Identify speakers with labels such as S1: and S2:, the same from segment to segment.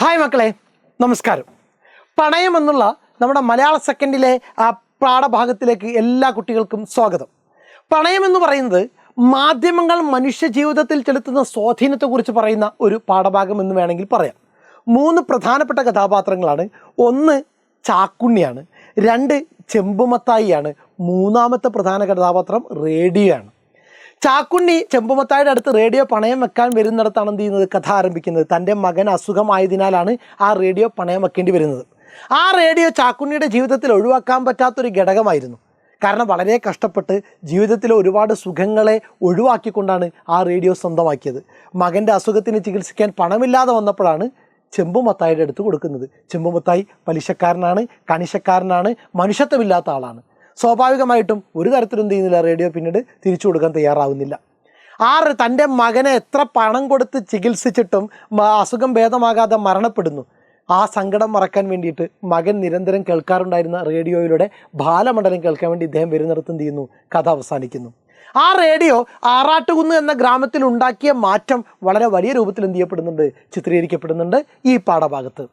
S1: Hi മക്കളെ, നമസ്കാരം. പണയം എന്നുള്ള നമ്മുടെ മലയാള സെക്കൻഡിലെ ആ പാഠഭാഗത്തിലേക്ക് എല്ലാ കുട്ടികൾക്കും സ്വാഗതം. പണയം എന്ന് പറയുന്നത് മാധ്യമങ്ങൾ മനുഷ്യ ജീവിതത്തിൽ ചെലുത്തുന്ന സ്വാധീനത്തെക്കുറിച്ച് പറയുന്ന ഒരു പാഠഭാഗം എന്ന് വേണമെങ്കിൽ പറയാം. 3 പ്രധാനപ്പെട്ട കഥാപാത്രങ്ങളാണ്. 1 ചാക്കുണ്ണിയാണ്, 2 ചെമ്പുമത്തായിയാണ്, 3ാമത്തെ പ്രധാന കഥാപാത്രം റേഡിയോ ആണ്. ചാക്കുണ്ണി ചെമ്പുമത്തായിയുടെ അടുത്ത് റേഡിയോ പണയം വെക്കാൻ വരുന്നിടത്താണ് എന്ത് ചെയ്യുന്നത്, കഥ ആരംഭിക്കുന്നത്. തൻ്റെ മകൻ അസുഖമായതിനാലാണ് ആ റേഡിയോ പണയം വെക്കേണ്ടി വരുന്നത്. ആ റേഡിയോ ചാക്കുണ്ണിയുടെ ജീവിതത്തിൽ ഒഴിവാക്കാൻ പറ്റാത്തൊരു ഘടകമായിരുന്നു. കാരണം വളരെ കഷ്ടപ്പെട്ട് ജീവിതത്തിലെ ഒരുപാട് സുഖങ്ങളെ ഒഴിവാക്കിക്കൊണ്ടാണ് ആ റേഡിയോ സ്വന്തമാക്കിയത്. മകൻ്റെ അസുഖത്തിന് ചികിത്സിക്കാൻ പണമില്ലാതെ വന്നപ്പോഴാണ് ചെമ്പുമത്തായിയുടെ അടുത്ത് കൊടുക്കുന്നത്. ചെമ്പുമത്തായി പലിശക്കാരനാണ്, കണിശക്കാരനാണ്, മനുഷ്യത്വമില്ലാത്ത ആളാണ്. സ്വാഭാവികമായിട്ടും ഒരു തരത്തിലും എന്ത് ചെയ്യുന്നില്ല, റേഡിയോ പിന്നീട് തിരിച്ചു കൊടുക്കാൻ തയ്യാറാവുന്നില്ല. തൻ്റെ മകനെ എത്ര പണം കൊടുത്ത് ചികിത്സിച്ചിട്ടും അസുഖം ഭേദമാകാതെ മരണപ്പെടുന്നു. ആ സങ്കടം മറക്കാൻ വേണ്ടിയിട്ട് മകൻ നിരന്തരം കേൾക്കാറുണ്ടായിരുന്ന റേഡിയോയിലൂടെ ബാലമണ്ഡലം കേൾക്കാൻ വേണ്ടി ഇദ്ദേഹം വരുന്നിടത്ത് എന്ത് ചെയ്യുന്നു, കഥ അവസാനിക്കുന്നു. ആ റേഡിയോ ആറാട്ടുകുന്ന് എന്ന ഗ്രാമത്തിൽ ഉണ്ടാക്കിയ മാറ്റം വളരെ വലിയ രൂപത്തിൽ എന്ത് ചെയ്യപ്പെടുന്നുണ്ട്, ചിത്രീകരിക്കപ്പെടുന്നുണ്ട് ഈ പാഠഭാഗത്ത്.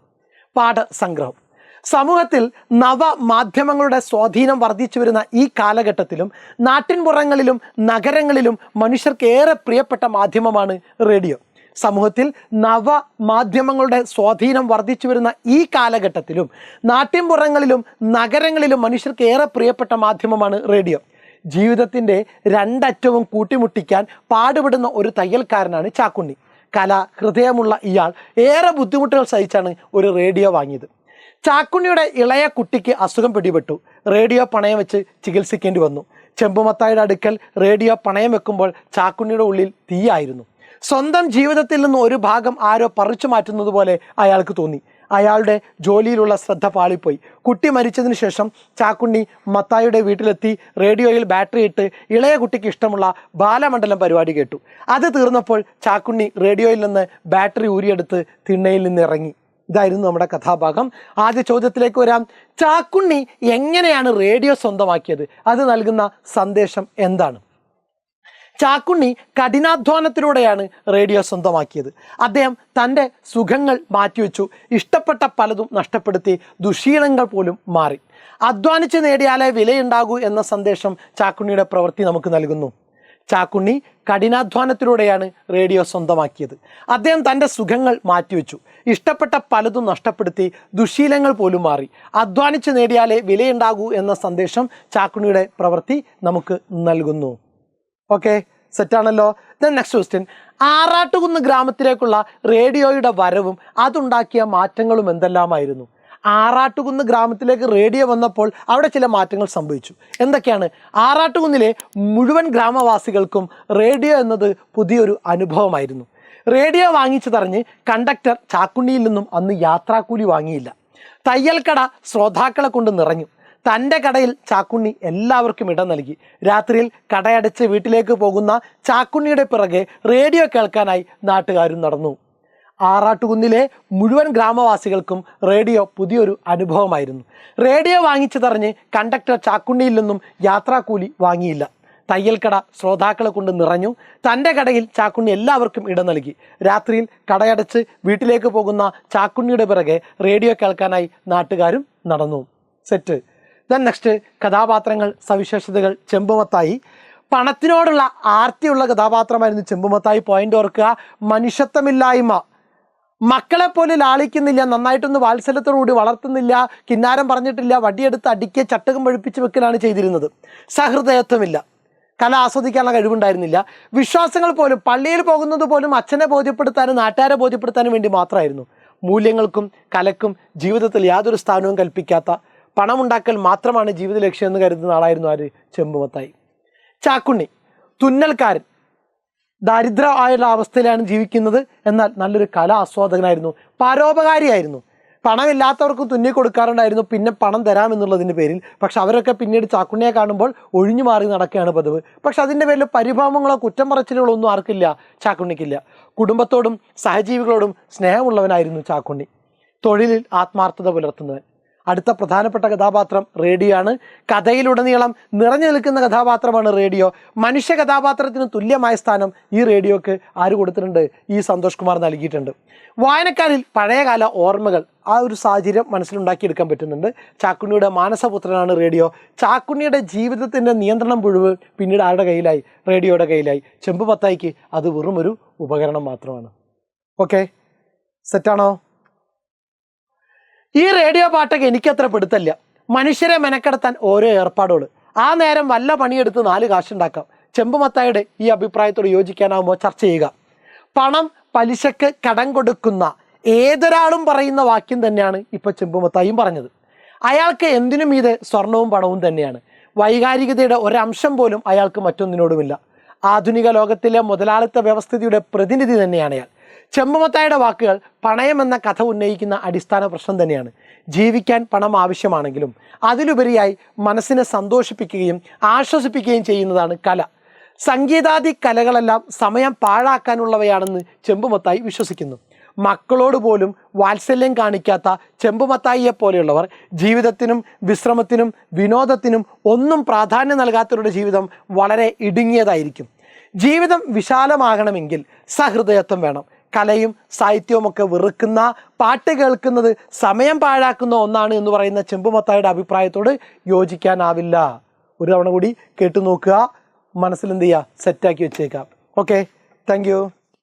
S1: പാഠസംഗ്രഹം: സമൂഹത്തിൽ നവമാധ്യമങ്ങളുടെ സ്വാധീനം വർദ്ധിച്ചു വരുന്ന ഈ കാലഘട്ടത്തിലും നാട്ടിൻപുറങ്ങളിലും നഗരങ്ങളിലും മനുഷ്യർക്ക് ഏറെ പ്രിയപ്പെട്ട മാധ്യമമാണ് റേഡിയോ. സമൂഹത്തിൽ നവമാധ്യമങ്ങളുടെ സ്വാധീനം വർദ്ധിച്ചു വരുന്ന ഈ കാലഘട്ടത്തിലും നാട്ടിൻപുറങ്ങളിലും നഗരങ്ങളിലും മനുഷ്യർക്ക് ഏറെ പ്രിയപ്പെട്ട മാധ്യമമാണ് റേഡിയോ. ജീവിതത്തിൻ്റെ രണ്ടറ്റവും കൂട്ടിമുട്ടിക്കാൻ പാടുപെടുന്ന ഒരു തയ്യൽക്കാരനാണ് ചാക്കുണ്ണി. ഹൃദയമുള്ള ഇയാൾ ഏറെ ബുദ്ധിമുട്ടുകൾ സഹിച്ചാണ് ഒരു റേഡിയോ വാങ്ങിയത്. ചാക്കുണ്ണിയുടെ ഇളയ കുട്ടിക്ക് അസുഖം പിടിപെട്ടു. റേഡിയോ പണയം വെച്ച് ചികിത്സിക്കേണ്ടി വന്നു. ചെമ്പുമത്തായിയുടെ അടുക്കൽ റേഡിയോ പണയം വെക്കുമ്പോൾ ചാക്കുണ്ണിയുടെ ഉള്ളിൽ തീയായിരുന്നു. സ്വന്തം ജീവിതത്തിൽ നിന്ന് ഒരു ഭാഗം ആരോ പറിച്ചു മാറ്റുന്നത് പോലെ അയാൾക്ക് തോന്നി. അയാളുടെ ജോലിയിലുള്ള ശ്രദ്ധ പാളിപ്പോയി. കുട്ടി മരിച്ചതിന് ശേഷം ചാക്കുണ്ണി മത്തായിയുടെ വീട്ടിലെത്തി റേഡിയോയിൽ ബാറ്ററി ഇട്ട് ഇളയ കുട്ടിക്ക് ഇഷ്ടമുള്ള ബാലമണ്ഡലം പരിപാടി കേട്ടു. അത് തീർന്നപ്പോൾ ചാക്കുണ്ണി റേഡിയോയിൽ നിന്ന് ബാറ്ററി ഊരിയെടുത്ത് തിണ്ണയിൽ നിന്ന് ഇറങ്ങി. ഇതായിരുന്നു നമ്മുടെ കഥാഭാഗം. ആദ്യ ചോദ്യത്തിലേക്ക് വരാം. ചാക്കുണ്ണി എങ്ങനെയാണ് റേഡിയോ സ്വന്തമാക്കിയത്? അത് നൽകുന്ന സന്ദേശം എന്താണ്? ചാക്കുണ്ണി കഠിനാധ്വാനത്തിലൂടെയാണ് റേഡിയോ സ്വന്തമാക്കിയത്. അദ്ദേഹം തൻ്റെ സുഖങ്ങൾ മാറ്റിവെച്ചു, ഇഷ്ടപ്പെട്ട പലതും നഷ്ടപ്പെടുത്തി, ദുശീലങ്ങൾ പോലും മാറി. അധ്വാനിച്ച് നേടിയാലേ വിലയുണ്ടാകൂ എന്ന സന്ദേശം ചാക്കുണ്ണിയുടെ പ്രവൃത്തി നമുക്ക് നൽകുന്നു. ചാക്കുണ്ണി കഠിനാധ്വാനത്തിലൂടെയാണ് റേഡിയോ സ്വന്തമാക്കിയത്. അദ്ദേഹം തൻ്റെ സുഖങ്ങൾ മാറ്റിവെച്ചു, ഇഷ്ടപ്പെട്ട പലതും നഷ്ടപ്പെടുത്തി, ദുശീലങ്ങൾ പോലും മാറി. അധ്വാനിച്ച് നേടിയാലേ വിലയുണ്ടാകൂ എന്ന സന്ദേശം ചാക്കുണ്ണിയുടെ പ്രവൃത്തി നമുക്ക് നൽകുന്നു. ഓക്കെ, സെറ്റാണല്ലോ. ദെൻ നെക്സ്റ്റ് ക്വസ്റ്റ്യൻ: ആറാട്ടുകുന്ന് ഗ്രാമത്തിലേക്കുള്ള റേഡിയോയുടെ വരവും അതുണ്ടാക്കിയ മാറ്റങ്ങളും എന്തെല്ലാമായിരുന്നു? ആറാട്ടുകുന്ന് ഗ്രാമത്തിലേക്ക് റേഡിയോ വന്നപ്പോൾ അവിടെ ചില മാറ്റങ്ങൾ സംഭവിച്ചു. എന്തൊക്കെയാണ്? ആറാട്ടുകുന്നിലെ മുഴുവൻ ഗ്രാമവാസികൾക്കും റേഡിയോ എന്നത് പുതിയൊരു അനുഭവമായിരുന്നു. റേഡിയോ വാങ്ങിച്ചതറിഞ്ഞ് കണ്ടക്ടർ ചാക്കുണ്ണിയിൽ നിന്നും അന്ന് യാത്രാക്കൂലി വാങ്ങിയില്ല. തയ്യൽക്കട ശ്രോതാക്കളെ കൊണ്ട് നിറഞ്ഞു. തൻ്റെ കടയിൽ ചാക്കുണ്ണി എല്ലാവർക്കും ഇടം നൽകി. രാത്രിയിൽ കടയടച്ച് വീട്ടിലേക്ക് പോകുന്ന ചാക്കുണ്ണിയുടെ പിറകെ റേഡിയോ കേൾക്കാനായി നാട്ടുകാരും നടന്നു. ആറാട്ടുകുന്നിലെ മുഴുവൻ ഗ്രാമവാസികൾക്കും റേഡിയോ പുതിയൊരു അനുഭവമായിരുന്നു. റേഡിയോ വാങ്ങിച്ചതറിഞ്ഞ് കണ്ടക്ടർ ചാക്കുണ്ണിയിൽ നിന്നും യാത്രാക്കൂലി വാങ്ങിയില്ല. തയ്യൽക്കട ശ്രോതാക്കളെ കൊണ്ട് നിറഞ്ഞു. തൻ്റെ കടയിൽ ചാക്കുണ്ണി എല്ലാവർക്കും ഇടം നൽകി. രാത്രിയിൽ കടയടച്ച് വീട്ടിലേക്ക് പോകുന്ന ചാക്കുണ്ണിയുടെ പിറകെ റേഡിയോ കേൾക്കാനായി നാട്ടുകാരും നടന്നു. സെറ്റ്. ദെൻ നെക്സ്റ്റ്: കഥാപാത്രങ്ങൾ, സവിശേഷതകൾ. ചെമ്പുമത്തായി പണത്തിനോടുള്ള ആർത്തിയുള്ള കഥാപാത്രമായിരുന്നു ചെമ്പുമത്തായി. പോയിന്റ് ഓർക്കുക: മനുഷ്യത്വമില്ലായ്മ. മക്കളെ പോലെ ലാളിക്കുന്നില്ല, നന്നായിട്ടൊന്ന് വാത്സല്യത്തോടുകൂടി വളർത്തുന്നില്ല, കിന്നാരം പറഞ്ഞിട്ടില്ല, വടിയെടുത്ത് അടിക്കുക, ചട്ടകം പഴിപ്പിച്ച് വെക്കലാണ് ചെയ്തിരുന്നത്. സഹൃദയത്വമില്ല, കല ആസ്വദിക്കാനുള്ള കഴിവുണ്ടായിരുന്നില്ല. വിശ്വാസങ്ങൾ പോലും, പള്ളിയിൽ പോകുന്നത് പോലും അച്ഛനെ ബോധ്യപ്പെടുത്താനും നാട്ടുകാരെ ബോധ്യപ്പെടുത്താനും വേണ്ടി മാത്രമായിരുന്നു. മൂല്യങ്ങൾക്കും കലക്കും ജീവിതത്തിൽ യാതൊരു സ്ഥാനവും കൽപ്പിക്കാത്ത, പണമുണ്ടാക്കൽ മാത്രമാണ് ജീവിത ലക്ഷ്യം എന്ന് കരുതുന്ന ആളായിരുന്നു ആര്? ചെമ്പുമത്തായി. ചാക്കുണ്ണി തുന്നൽക്കാരൻ, ദരിദ്രമായുള്ള അവസ്ഥയിലാണ് ജീവിക്കുന്നത്. എന്നാൽ നല്ലൊരു കലാ ആസ്വാദകനായിരുന്നു, പരോപകാരിയായിരുന്നു. പണമില്ലാത്തവർക്കും തുന്നി കൊടുക്കാറുണ്ടായിരുന്നു, പിന്നെ പണം തരാമെന്നുള്ളതിൻ്റെ പേരിൽ. പക്ഷെ അവരൊക്കെ പിന്നീട് ചാക്കുണ്ണിയെ കാണുമ്പോൾ ഒഴിഞ്ഞു മാറി നടക്കുകയാണ് പതിവ്. പക്ഷെ അതിൻ്റെ പേരിൽ പരിഭവങ്ങളോ കുറ്റം പറച്ചിലുകളോ ഒന്നും ആർക്കില്ല, ചാക്കുണ്ണിക്കില്ല. കുടുംബത്തോടും സഹജീവികളോടും സ്നേഹമുള്ളവനായിരുന്നു ചാക്കുണ്ണി. തൊഴിലിൽ ആത്മാർത്ഥത പുലർത്തുന്നവൻ. അടുത്ത പ്രധാനപ്പെട്ട കഥാപാത്രം റേഡിയോ ആണ്. കഥയിലുടനീളം നിറഞ്ഞു നിൽക്കുന്ന കഥാപാത്രമാണ് റേഡിയോ. മനുഷ്യ കഥാപാത്രത്തിന് തുല്യമായ സ്ഥാനം ഈ റേഡിയോക്ക് ആര് കൊടുത്തിട്ടുണ്ട്? ഈ സന്തോഷ് കുമാർ നൽകിയിട്ടുണ്ട്. വായനക്കാരിൽ പഴയകാല ഓർമ്മകൾ ആ ഒരു സാഹചര്യം മനസ്സിലുണ്ടാക്കിയെടുക്കാൻ പറ്റുന്നുണ്ട്. ചാക്കുണ്ണിയുടെ മാനസപുത്രനാണ് റേഡിയോ. ചാക്കുണ്ണിയുടെ ജീവിതത്തിൻ്റെ നിയന്ത്രണം മുഴുവൻ പിന്നീട് ആരുടെ കയ്യിലായി? റേഡിയോയുടെ കയ്യിലായി. ചെമ്പുമത്തായിക്ക് അത് വെറും ഒരു ഉപകരണം മാത്രമാണ്. ഓക്കെ, സെറ്റാണോ? ഈ റേഡിയോ പാട്ടൊക്കെ എനിക്കത്ര പെടുത്തല്ല. മനുഷ്യരെ മെനക്കെടുത്താൻ ഓരോ ഏർപ്പാടുകൾ. ആ നേരം വല്ല പണിയെടുത്ത് 4 കാശുണ്ടാക്കാം. ചെമ്പുമത്തായുടെ ഈ അഭിപ്രായത്തോട് യോജിക്കാനാവുമ്പോൾ ചർച്ച ചെയ്യുക. പണം പലിശക്ക് കടം കൊടുക്കുന്ന ഏതൊരാളും പറയുന്ന വാക്യം തന്നെയാണ് ഇപ്പോൾ ചെമ്പുമത്തായും പറഞ്ഞത്. അയാൾക്ക് എന്തിനും ഇത് സ്വർണവും പണവും തന്നെയാണ്. വൈകാരികതയുടെ ഒരംശം പോലും അയാൾക്ക് മറ്റൊന്നിനോടുമില്ല. ആധുനിക ലോകത്തിലെ മുതലാളിത്ത വ്യവസ്ഥിതിയുടെ പ്രതിനിധി തന്നെയാണ് അയാൾ. ചെമ്പുമത്തായുടെ വാക്കുകൾ പണയം എന്ന കഥ ഉന്നയിക്കുന്ന അടിസ്ഥാന പ്രശ്നം തന്നെയാണ്. ജീവിക്കാൻ പണം ആവശ്യമാണെങ്കിലും അതിലുപരിയായി മനസ്സിനെ സന്തോഷിപ്പിക്കുകയും ആശ്വസിപ്പിക്കുകയും ചെയ്യുന്നതാണ് കല. സംഗീതാദി കലകളെല്ലാം സമയം പാഴാക്കാനുള്ളവയാണെന്ന് ചെമ്പുമത്തായി വിശ്വസിക്കുന്നു. മക്കളോട് പോലും വാത്സല്യം കാണിക്കാത്ത ചെമ്പുമത്തായിയെ പോലെയുള്ളവർ ജീവിതത്തിനും വിശ്രമത്തിനും വിനോദത്തിനും ഒന്നും പ്രാധാന്യം നൽകാത്തവരുടെ ജീവിതം വളരെ ഇടുങ്ങിയതായിരിക്കും. ജീവിതം വിശാലമാകണമെങ്കിൽ സഹൃദയത്വം വേണം. കലയും സാഹിത്യവുമൊക്കെ വെറുക്കുന്ന, പാട്ട് കേൾക്കുന്നത് സമയം പാഴാക്കുന്ന ഒന്നാണ് എന്ന് പറയുന്ന ചെമ്പുമത്തായിയുടെ അഭിപ്രായത്തോട് യോജിക്കാനാവില്ല. ഒരു തവണ കൂടി കേട്ടു നോക്കുക, മനസ്സിൽ എന്ത് ചെയ്യുക, സെറ്റാക്കി വെച്ചേക്കാം. Okay, thank you.